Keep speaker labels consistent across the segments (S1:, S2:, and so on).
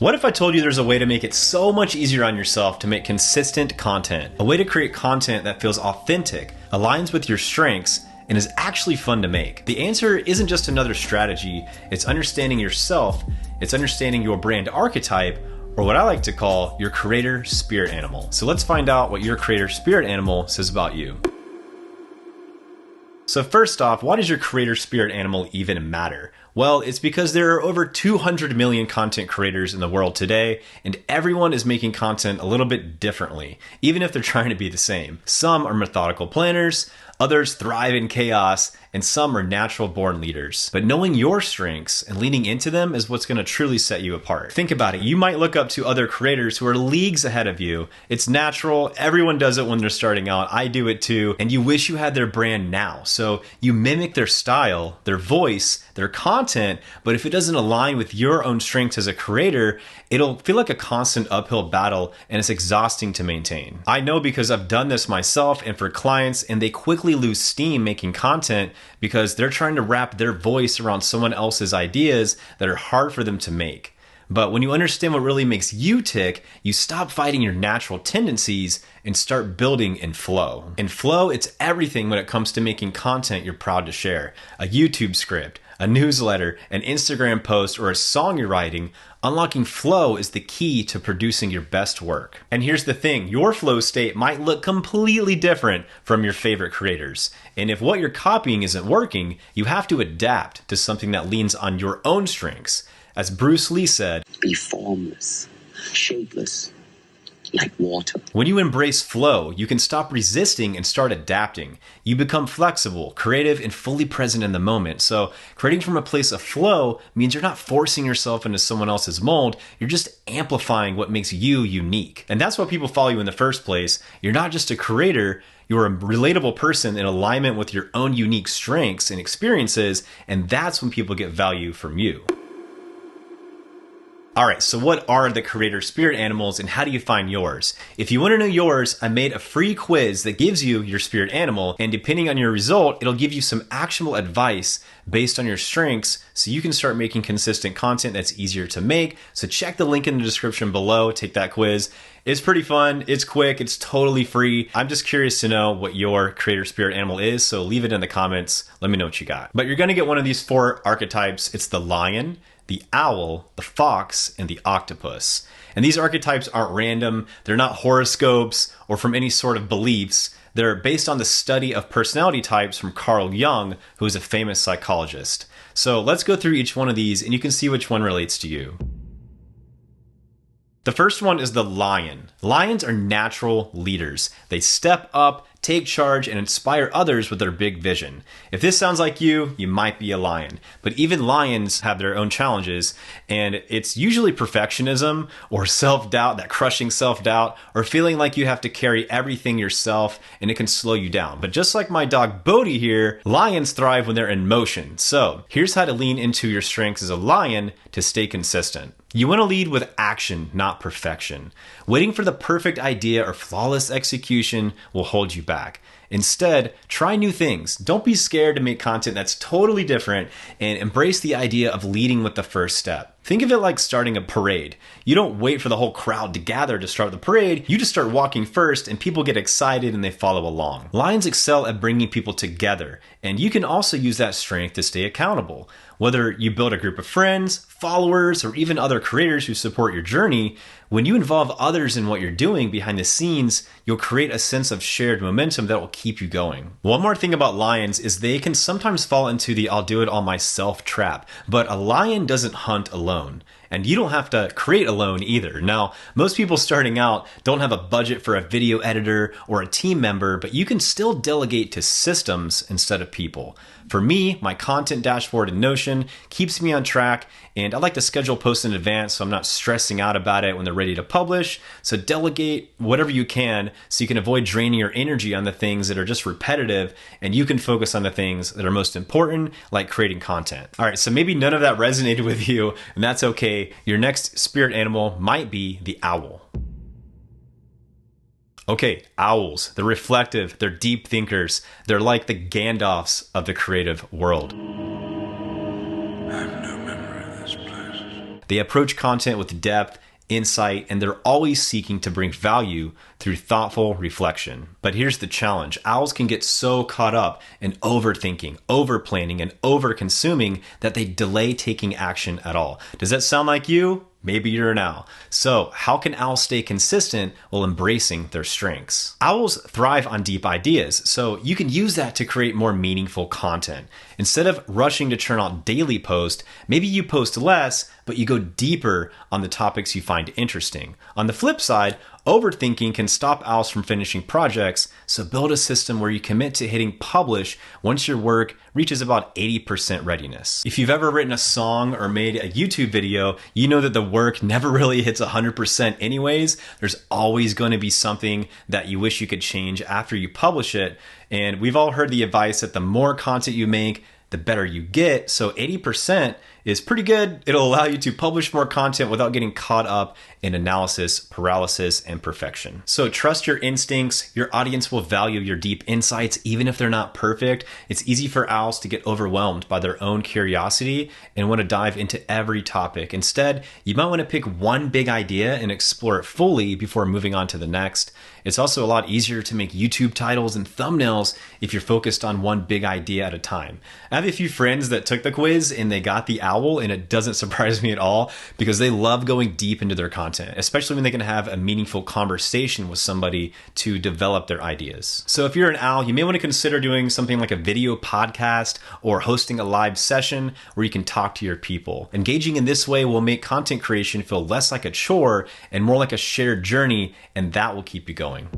S1: What if I told you there's a way to make it so much easier on yourself to make consistent content? A way to create content that feels authentic, aligns with your strengths, and is actually fun to make. The answer isn't just another strategy, it's understanding yourself, it's understanding your brand archetype, or what I like to call your creator spirit animal. So let's find out what your creator spirit animal says about you. So first off, why does your creator spirit animal even matter? Well, it's because there are over 200 million content creators in the world today, and everyone is making content a little bit differently, even if they're trying to be the same. Some are methodical planners, others thrive in chaos, and some are natural born leaders. But knowing your strengths and leaning into them is what's gonna truly set you apart. Think about it, you might look up to other creators who are leagues ahead of you. It's natural, everyone does it when they're starting out, I do it too, and you wish you had their brand now. So you mimic their style, their voice, their content, but if it doesn't align with your own strengths as a creator, it'll feel like a constant uphill battle and it's exhausting to maintain. I know because I've done this myself and for clients, and they quickly lose steam making content because they're trying to wrap their voice around someone else's ideas that are hard for them to make. But when you understand what really makes you tick, you stop fighting your natural tendencies and start building in flow. In flow, it's everything when it comes to making content you're proud to share. A YouTube script, a newsletter, an Instagram post, or a song you're writing. Unlocking flow is the key to producing your best work. And here's the thing, your flow state might look completely different from your favorite creators. And if what you're copying isn't working, you have to adapt to something that leans on your own strengths. As Bruce Lee said,
S2: "Be formless, shapeless, like water."
S1: When you embrace flow, you can stop resisting and start adapting. You become flexible, creative, and fully present in the moment. So creating from a place of flow means you're not forcing yourself into someone else's mold, you're just amplifying what makes you unique. And that's why people follow you in the first place. You're not just a creator, you're a relatable person in alignment with your own unique strengths and experiences, and that's when people get value from you. All right, so what are the creator spirit animals and how do you find yours? If you want to know yours, I made a free quiz that gives you your spirit animal, and depending on your result, it'll give you some actionable advice based on your strengths so you can start making consistent content that's easier to make. So check the link in the description below, take that quiz. It's pretty fun, it's quick, it's totally free. I'm just curious to know what your creator spirit animal is, so leave it in the comments, let me know what you got. But you're gonna get one of these 4 archetypes. It's the lion, the owl, the fox, and the octopus. And these archetypes aren't random, they're not horoscopes or from any sort of beliefs. They're based on the study of personality types from Carl Jung, who is a famous psychologist. So let's go through each one of these and you can see which one relates to you. The first one is the lion. Lions are natural leaders. They step up, take charge, and inspire others with their big vision. If this sounds like you might be a lion. But even lions have their own challenges, and it's usually perfectionism or self-doubt, that crushing self-doubt, or feeling like you have to carry everything yourself, and it can slow you down. But just like my dog Bodhi here, lions thrive when they're in motion. So here's how to lean into your strengths as a lion to stay consistent. You want to lead with action, not perfection. Waiting for the perfect idea or flawless execution will hold you back. Instead, try new things. Don't be scared to make content that's totally different, and embrace the idea of leading with the first step. Think of it like starting a parade. You don't wait for the whole crowd to gather to start the parade, you just start walking first and people get excited and they follow along. Lions excel at bringing people together, and you can also use that strength to stay accountable. Whether you build a group of friends, followers, or even other creators who support your journey, when you involve others in what you're doing behind the scenes, you'll create a sense of shared momentum that will keep you going. One more thing about lions is they can sometimes fall into the "I'll do it all myself" trap, but a lion doesn't hunt alone. And you don't have to create alone either. Now, most people starting out don't have a budget for a video editor or a team member, but you can still delegate to systems instead of people. For me, my content dashboard in Notion keeps me on track, and I like to schedule posts in advance so I'm not stressing out about it when they're ready to publish. So delegate whatever you can so you can avoid draining your energy on the things that are just repetitive, and you can focus on the things that are most important, like creating content. All right, so maybe none of that resonated with you, and that's okay. Your next spirit animal might be the owl. Okay, owls, they're reflective, they're deep thinkers, they're like the Gandalfs of the creative world.
S3: I have no memory of this place.
S1: They approach content with depth, insight, and they're always seeking to bring value through thoughtful reflection. But here's the challenge. Owls can get so caught up in overthinking, overplanning, and overconsuming that they delay taking action at all. Does that sound like you? Maybe you're an owl. So how can owls stay consistent while embracing their strengths? Owls thrive on deep ideas, so you can use that to create more meaningful content. Instead of rushing to churn out daily posts, maybe you post less, but you go deeper on the topics you find interesting. On the flip side, overthinking can stop owls from finishing projects, so build a system where you commit to hitting publish once your work reaches about 80% readiness. If you've ever written a song or made a YouTube video, you know that the work never really hits 100% anyways. There's always going to be something that you wish you could change after you publish it. And we've all heard the advice that the more content you make, the better you get. So 80% is pretty good. It'll allow you to publish more content without getting caught up in analysis, paralysis, and perfection. So trust your instincts. Your audience will value your deep insights, even if they're not perfect. It's easy for owls to get overwhelmed by their own curiosity and want to dive into every topic. Instead, you might want to pick one big idea and explore it fully before moving on to the next. It's also a lot easier to make YouTube titles and thumbnails if you're focused on one big idea at a time. I have a few friends that took the quiz and they got the owl, and it doesn't surprise me at all because they love going deep into their content, especially when they can have a meaningful conversation with somebody to develop their ideas. So if you're an owl, you may want to consider doing something like a video podcast or hosting a live session where you can talk to your people. Engaging in this way will make content creation feel less like a chore and more like a shared journey, and that will keep you going.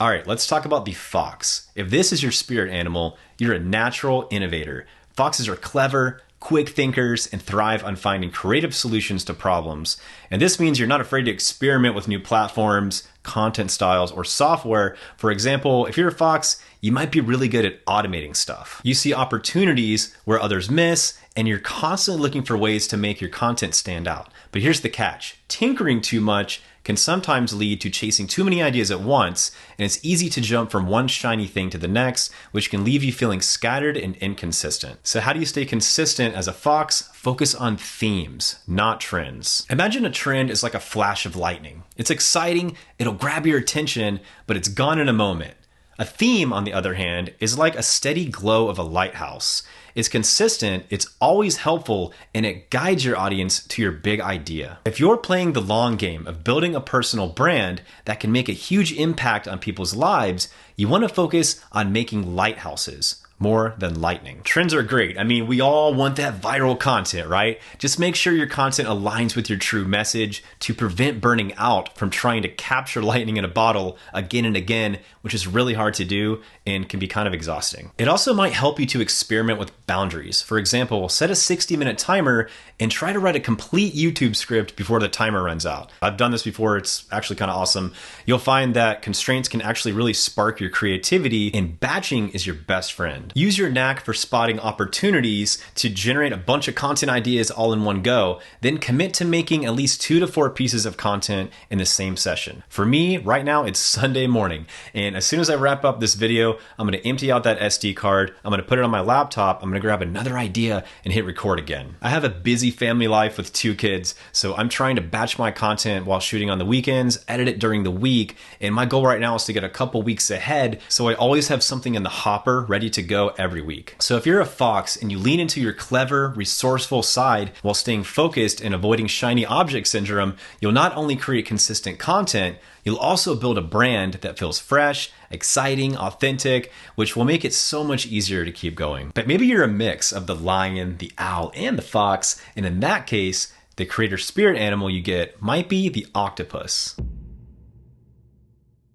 S1: All right, let's talk about the fox. If this is your spirit animal, you're a natural innovator. Foxes are clever, quick thinkers, and thrive on finding creative solutions to problems. And this means you're not afraid to experiment with new platforms, content styles, or software. For example, if you're a fox, you might be really good at automating stuff. You see opportunities where others miss, and you're constantly looking for ways to make your content stand out. But here's the catch. Tinkering too much can sometimes lead to chasing too many ideas at once, and it's easy to jump from one shiny thing to the next, which can leave you feeling scattered and inconsistent. So how do you stay consistent as a fox? Focus on themes, not trends. Imagine a trend is like a flash of lightning. It's exciting, it'll grab your attention, but it's gone in a moment. A theme, on the other hand, is like a steady glow of a lighthouse. It's consistent, it's always helpful, and it guides your audience to your big idea. If you're playing the long game of building a personal brand that can make a huge impact on people's lives, you want to focus on making lighthouses more than lightning. Trends are great. I mean, we all want that viral content, right? Just make sure your content aligns with your true message to prevent burning out from trying to capture lightning in a bottle again and again, which is really hard to do and can be kind of exhausting. It also might help you to experiment with boundaries. For example, set a 60-minute timer and try to write a complete YouTube script before the timer runs out. I've done this before. It's actually kind of awesome. You'll find that constraints can actually really spark your creativity, and batching is your best friend. Use your knack for spotting opportunities to generate a bunch of content ideas all in one go, then commit to making at least 2 to 4 pieces of content in the same session. For me, right now, it's Sunday morning, and as soon as I wrap up this video, I'm going to empty out that SD card, I'm going to put it on my laptop, I'm going to grab another idea and hit record again. I have a busy family life with 2 kids, so I'm trying to batch my content while shooting on the weekends, edit it during the week, and my goal right now is to get a couple weeks ahead, so I always have something in the hopper ready to go every week. So if you're a fox and you lean into your clever, resourceful side while staying focused and avoiding shiny object syndrome, you'll not only create consistent content, you'll also build a brand that feels fresh, exciting, authentic, which will make it so much easier to keep going. But maybe you're a mix of the lion, the owl, and the fox, and in that case, the creator spirit animal you get might be the octopus.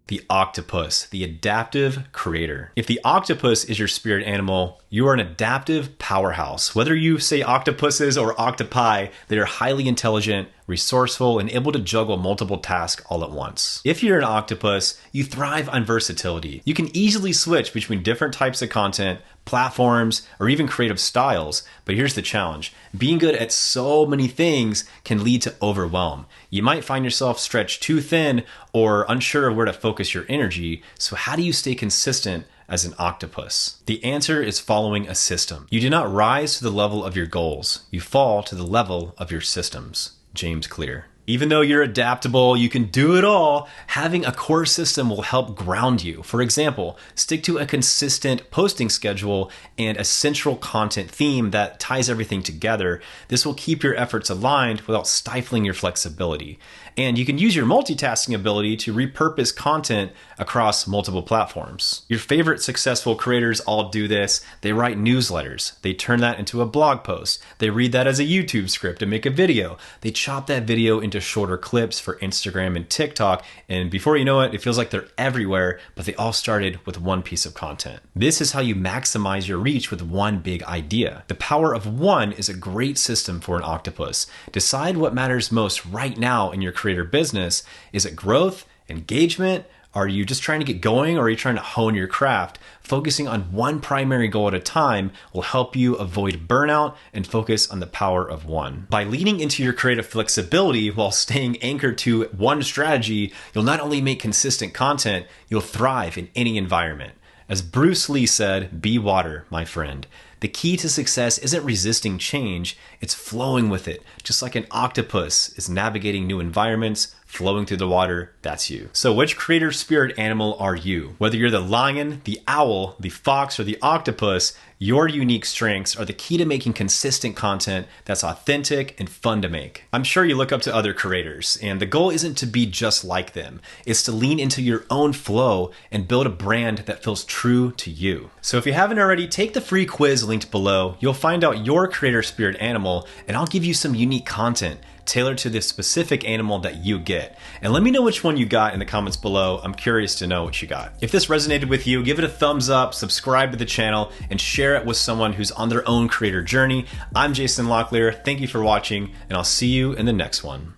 S1: The octopus, the adaptive creator. If the octopus is your spirit animal, you are an adaptive powerhouse. Whether you say octopuses or octopi, they are highly intelligent, resourceful, and able to juggle multiple tasks all at once. If you're an octopus, you thrive on versatility. You can easily switch between different types of content, platforms, or even creative styles. But here's the challenge. Being good at so many things can lead to overwhelm. You might find yourself stretched too thin or unsure of where to focus your energy. So how do you stay consistent as an octopus? The answer is following a system. You do not rise to the level of your goals. You fall to the level of your systems. James Clear. Even though you're adaptable, you can do it all, having a core system will help ground you. For example, stick to a consistent posting schedule and a central content theme that ties everything together. This will keep your efforts aligned without stifling your flexibility. And you can use your multitasking ability to repurpose content across multiple platforms. Your favorite successful creators all do this. They write newsletters. They turn that into a blog post. They read that as a YouTube script and make a video. They chop that video into shorter clips for Instagram and TikTok. And before you know it, it feels like they're everywhere, but they all started with one piece of content. This is how you maximize your reach with one big idea. The power of one is a great system for an octopus. Decide what matters most right now in your creator business. Is it growth, engagement? Are you just trying to get going, or are you trying to hone your craft? Focusing on one primary goal at a time will help you avoid burnout and focus on the power of one. By leaning into your creative flexibility while staying anchored to one strategy, you'll not only make consistent content, you'll thrive in any environment. As Bruce Lee said, be water, my friend. The key to success isn't resisting change, it's flowing with it. Just like an octopus is navigating new environments, flowing through the water, that's you. So which creator spirit animal are you? Whether you're the lion, the owl, the fox, or the octopus, your unique strengths are the key to making consistent content that's authentic and fun to make. I'm sure you look up to other creators, and the goal isn't to be just like them. It's to lean into your own flow and build a brand that feels true to you. So if you haven't already, take the free quiz linked below. You'll find out your creator spirit animal, and I'll give you some unique content tailored to the specific animal that you get. And let me know which one you got in the comments below. I'm curious to know what you got. If this resonated with you, give it a thumbs up, subscribe to the channel, and share it with someone who's on their own creator journey. I'm Jason Locklear. Thank you for watching, and I'll see you in the next one.